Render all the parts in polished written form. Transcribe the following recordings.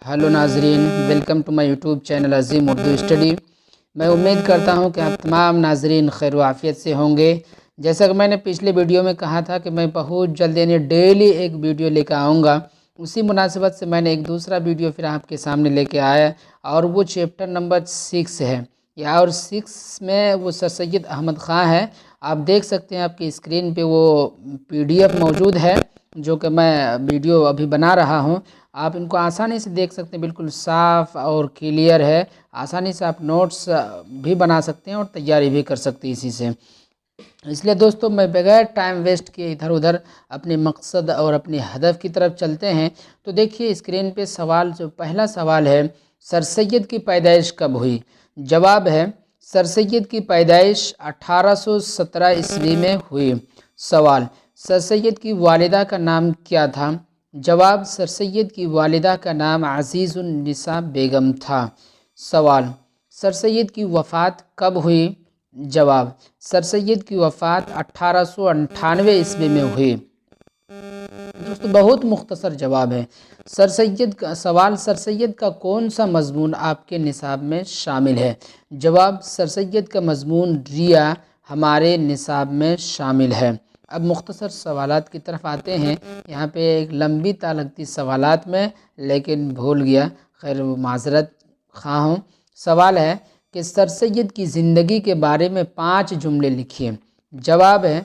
Hello नाजरीन, welcome to my YouTube channel Azeem Urdu study. मैं उम्मीद करता हूं कि आप तमाम नाजरीन खैर व आफियत से होंगे। जैसा कि मैंने पिछले वीडियो में कहा था कि मैं बहुत जल्द यानी डेली एक वीडियो लेकर आऊँगा, उसी मुनासिबत से मैंने एक दूसरा वीडियो फिर आपके सामने लेके आया और वो चैप्टर नंबर 6 है। या और 6 में वो सर सैयद अहमद ख़ां है। आप देख सकते हैं आपकी स्क्रीन पे वो PDF मौजूद है जो कि मैं वीडियो अभी बना रहा हूं। आप इनको आसानी से देख सकते हैं, बिल्कुल साफ़ और क्लियर है। आसानी से आप नोट्स भी बना सकते हैं और तैयारी भी कर सकते हैं इसी से। इसलिए दोस्तों, मैं बगैर टाइम वेस्ट किए इधर उधर अपने मकसद और अपने हदफ की तरफ चलते हैं। तो देखिए स्क्रीन पे सवाल, जो पहला सवाल है, सर सैयद की पैदाइश कब हुई? जवाब है सर सैयद की पैदाइश 1817 ईस्वी में हुई। सवाल, सर सैयद की वालिदा का नाम क्या था? जवाब, सर सैयद की वालिदा का नाम अज़ीज़ुन्निसा बेगम था। सवाल, सर सैयद की वफ़ात कब हुई? जवाब, सर सैयद की वफ़ात 1898 ईस्वी में हुई। दोस्तों, बहुत मुख्तसर जवाब है। सर सैयद का सवाल, सर सैयद का कौन सा मज़मून आपके निसाब में शामिल है? जवाब, सर सैयद का मज़मून रिया हमारे निसाब में शामिल है। अब मुख्तसर सवालात की तरफ आते हैं। यहाँ पे एक लंबी लगती सवालात में, लेकिन भूल गया, खैर माजरत खा हूँ। सवाल है कि सर सैयद की ज़िंदगी के बारे में 5 जुमले लिखिए। जवाब है,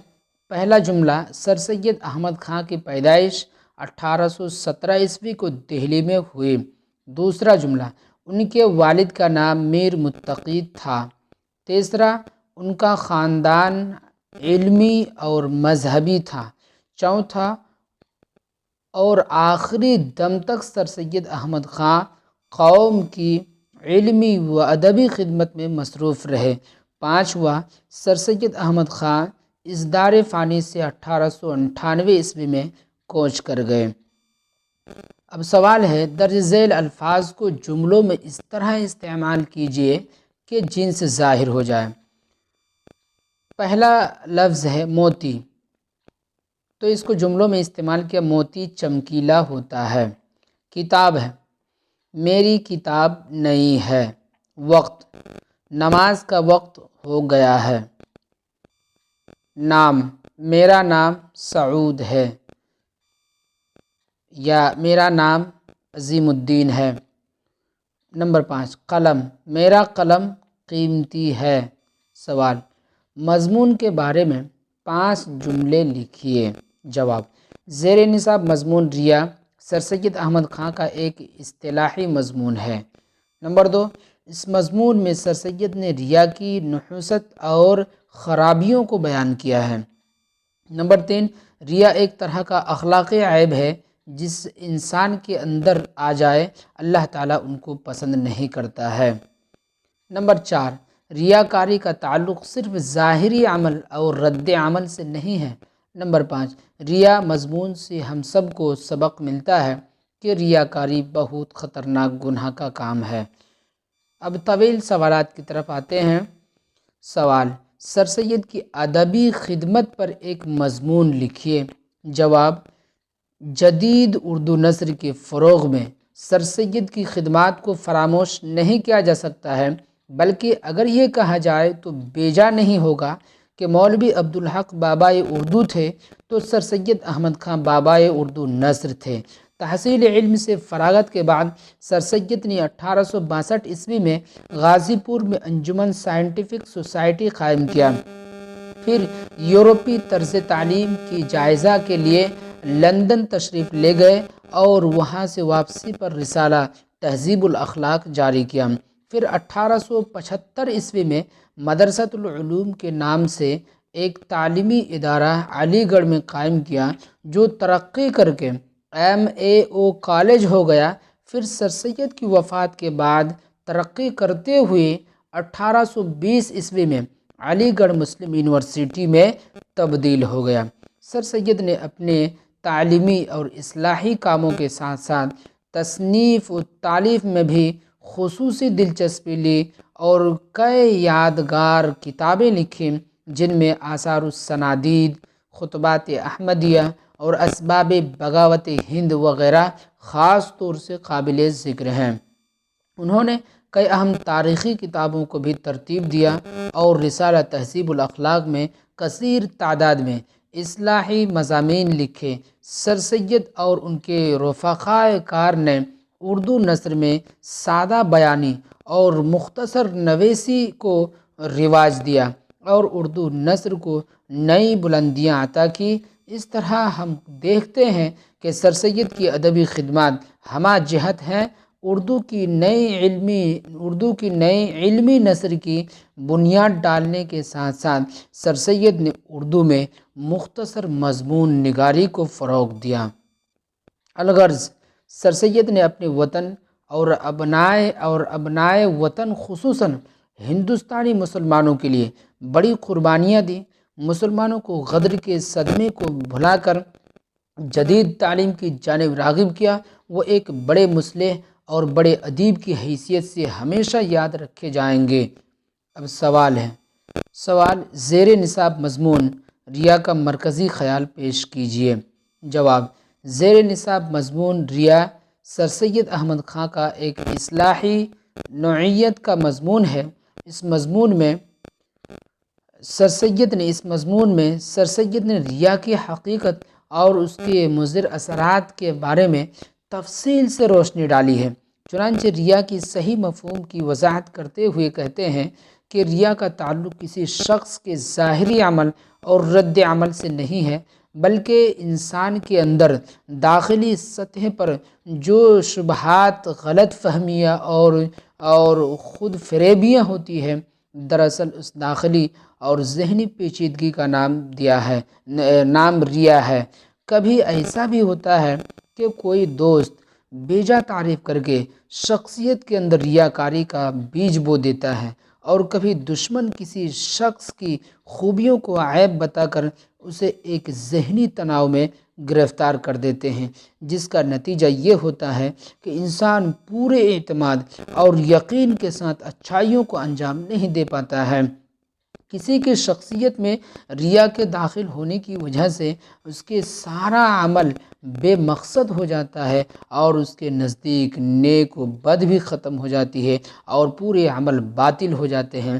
पहला जुमला, सर सैयद अहमद ख़ां की पैदाइश 1817 ईस्वी को दिल्ली में हुई। दूसरा जुमला, उनके वालिद का नाम मीर मुत्तकी था। तीसरा, उनका ख़ानदान इल्मी और मजहबी था। चौथा और आखिरी दम तक सर सैयद अहमद ख़ां कौम की इल्मी व अदबी खिदमत में मसरूफ़ रहे। पाँचवा, सर सैयद अहमद ख़ां इस दार फ़ानी से 1898 ईस्वी में कूच कर गए। अब सवाल है, दर्ज झेल अल्फाज को जुमलों में इस तरह इस्तेमाल कीजिए कि जिन्स ज़ाहिर हो जाए। पहला लफ्ज़ है मोती, तो इसको जुमलों में इस्तेमाल किया, मोती चमकीला होता है। किताब है, मेरी किताब नई है। वक्त, नमाज का वक्त हो गया है। नाम, मेरा नाम सऊद है या मेरा नाम अजीमुद्दीन है। नंबर 5, कलम, मेरा कलम कीमती है। सवाल, मज़मून के बारे में 5 जुमले लिखिए। जवाब, ज़ेर निसाब मज़मून रिया सर सैयद अहमद ख़ां का एक इस्तिलाही मज़मून है। नंबर 2, इस मज़मून में सर सैयद ने रिया की नुहूसत और ख़राबियों को बयान किया है। नंबर 3, रिया एक तरह का अखलाक़ी ऐब है जिस इंसान के अंदर आ जाए अल्लाह ताला उनको पसंद नहीं करता है। नंबर 4, रियाकारी का ताल्लुक़ सिर्फ़ ज़ाहिरी अमल और रद्द अमल से नहीं है। नंबर 5, रिया मज़मून से हम सब को सबक मिलता है कि रियाकारी बहुत ख़तरनाक गुनाह का काम है। अब तवील सवालात की तरफ आते हैं। सवाल, सर सैयद की अदबी खिदमत पर एक मज़मून लिखिए। जवाब, जदीद उर्दू नस्र के फ़रोग़ में सर सैयद की खिदमात को फरामोश नहीं किया जा सकता है, बल्कि अगर ये कहा जाए तो बेजा नहीं होगा कि मौलवी अब्दुल हक बाबाए उर्दू थे तो सर सैयद अहमद ख़ां बाबाए उर्दू नस्र थे। तहसील इल्म से फ़रागत के बाद सर सैयद ने 1862 ईस्वी में गाज़ीपुर में अंजुमन साइंटिफिक सोसाइटी कायम किया। फिर यूरोपी तर्ज़ तालीम की जायज़ा के लिए लंदन तशरीफ़ ले गए और वहाँ से वापसी पर रिसाला तहज़ीबुल अखलाक जारी किया। फिर 1875 ईस्वी में मदरसतुल उलूम के नाम से एक तालीमी इदारा अलीगढ़ में कायम किया, जो तरक्की करके MAO कॉलेज हो गया। फिर सर सैयद की वफ़ात के बाद तरक्की करते हुए 1820 ईस्वी में अलीगढ़ मुस्लिम यूनिवर्सिटी में तब्दील हो गया। सर सैयद ने अपने तालीमी और इस्लाही कामों के साथ साथ तसनीफ़ व तालीफ़ में भी खुसूसी दिलचस्पी ली और कई यादगार किताबें लिखी, जिनमें आसारुस्सनादीद, खुतबात अहमदिया और असबाब बगावत हिंद वगैरह خاص طور سے قابل ذکر ہیں۔ انہوں نے کئی اہم تاریخی کتابوں کو بھی ترتیب دیا اور رسالہ تہذیب الاخلاق میں کثیر تعداد میں اصلاحی مضامین لکھے۔ سر سید اور ان کے رفقائے کار نے اردو نثر میں سادہ بیانی اور مختصر نویسی کو رواج دیا اور اردو نثر کو نئی بلندیاں عطا کی۔ اس طرح ہم دیکھتے ہیں کہ سر سید کی ادبی خدمات ہمہ جہت ہیں۔ اردو کی نئی علمی نثر کی بنیاد ڈالنے کے ساتھ ساتھ سر سید نے اردو میں مختصر مضمون نگاری کو فروغ دیا۔ الغرض سر سید نے اپنے وطن اور ابنائے وطن خصوصاً ہندوستانی مسلمانوں کے لیے بڑی قربانیاں دیں۔ مسلمانوں کو غدر کے صدمے کو بھلا کر جدید تعلیم کی جانب راغب کیا۔ وہ ایک بڑے مصلح اور بڑے ادیب کی حیثیت سے ہمیشہ یاد رکھے جائیں گے۔ اب سوال ہے، زیر نصاب مضمون ریا کا مرکزی خیال پیش کیجیے۔ جواب، زیر نصاب مضمون ریا سر سید احمد خاں کا ایک اصلاحی نوعیت کا مضمون ہے۔ اس مضمون میں سر سید نے ریا کی حقیقت اور اس کے مضر اثرات کے بارے میں تفصیل سے روشنی ڈالی ہے۔ چنانچہ ریا کی صحیح مفہوم کی وضاحت کرتے ہوئے کہتے ہیں کہ ریا کا تعلق کسی شخص کے ظاہری عمل اور رد عمل سے نہیں ہے، بلکہ انسان کے اندر داخلی سطح پر جو شبہات، غلط فہمیاں اور خود فریبیاں ہوتی ہیں، دراصل اس داخلی اور ذہنی پیچیدگی کا نام ریا ہے۔ کبھی ایسا بھی ہوتا ہے کہ کوئی دوست بیجا تعریف کر کے شخصیت کے اندر ریاکاری کا بیج بو دیتا ہے، اور کبھی دشمن کسی شخص کی خوبیوں کو عیب بتا کر اسے ایک ذہنی تناؤ میں گرفتار کر دیتے ہیں، جس کا نتیجہ یہ ہوتا ہے کہ انسان پورے اعتماد اور یقین کے ساتھ اچھائیوں کو انجام نہیں دے پاتا ہے۔ کسی کی شخصیت میں ریا کے داخل ہونے کی وجہ سے اس کے سارا عمل بے مقصد ہو جاتا ہے، اور اس کے نزدیک نیک و بد بھی ختم ہو جاتی ہے اور پورے عمل باطل ہو جاتے ہیں۔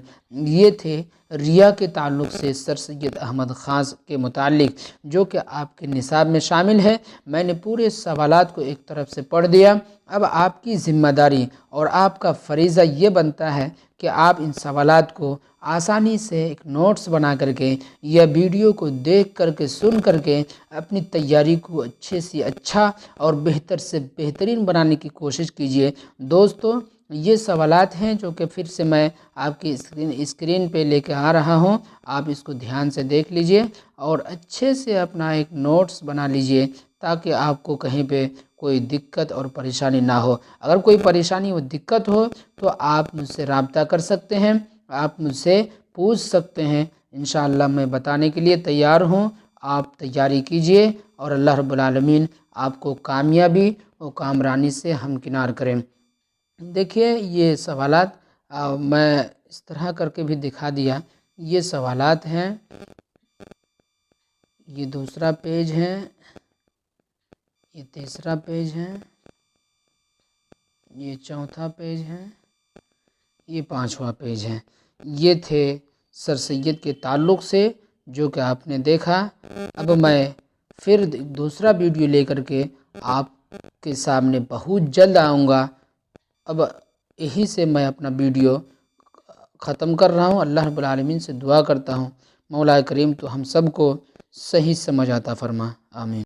یہ تھے ریا کے تعلق سے سر سید احمد خاں کے متعلق جو کہ آپ کے نصاب میں شامل ہے۔ میں نے پورے سوالات کو ایک طرف سے پڑھ دیا۔ اب آپ کی ذمہ داری اور آپ کا فریضہ یہ بنتا ہے کہ آپ ان سوالات کو آسانی سے ایک نوٹس بنا کر کے یا ویڈیو کو دیکھ کر کے سن کر کے اپنی تیاری کو اچھے سے اچھا اور بہتر سے بہترین بنانے کی کوشش کیجیے۔ دوستو، یہ سوالات ہیں جو کہ پھر سے میں آپ کی اسکرین پہ لے کے آ رہا ہوں۔ آپ اس کو دھیان سے دیکھ لیجئے اور اچھے سے اپنا ایک نوٹس بنا لیجئے تاکہ آپ کو کہیں پہ کوئی دقت اور پریشانی نہ ہو۔ اگر کوئی پریشانی و دقت ہو تو آپ مجھ سے رابطہ کر سکتے ہیں، آپ مجھ سے پوچھ سکتے ہیں۔ انشاءاللہ میں بتانے کے لیے تیار ہوں۔ آپ تیاری کیجئے اور اللہ رب العالمین آپ کو کامیابی و کامرانی سے ہمکنار کریں۔ دیکھیے یہ سوالات میں اس طرح کر کے بھی دکھا دیا۔ یہ سوالات ہیں، یہ دوسرا پیج ہے، یہ تیسرا پیج ہے، یہ چوتھا پیج ہے، یہ پانچواں پیج ہے۔ یہ تھے سر سید کے تعلق سے جو کہ آپ نے دیکھا۔ اب میں پھر دوسرا ویڈیو لے کر کے آپ کے سامنے بہت جلد آؤں گا۔ اب یہی سے میں اپنا ویڈیو ختم کر رہا ہوں۔ اللہ رب العالمین سے دعا کرتا ہوں مولا کریم تو ہم سب کو صحیح سمجھ عطا فرما، آمین۔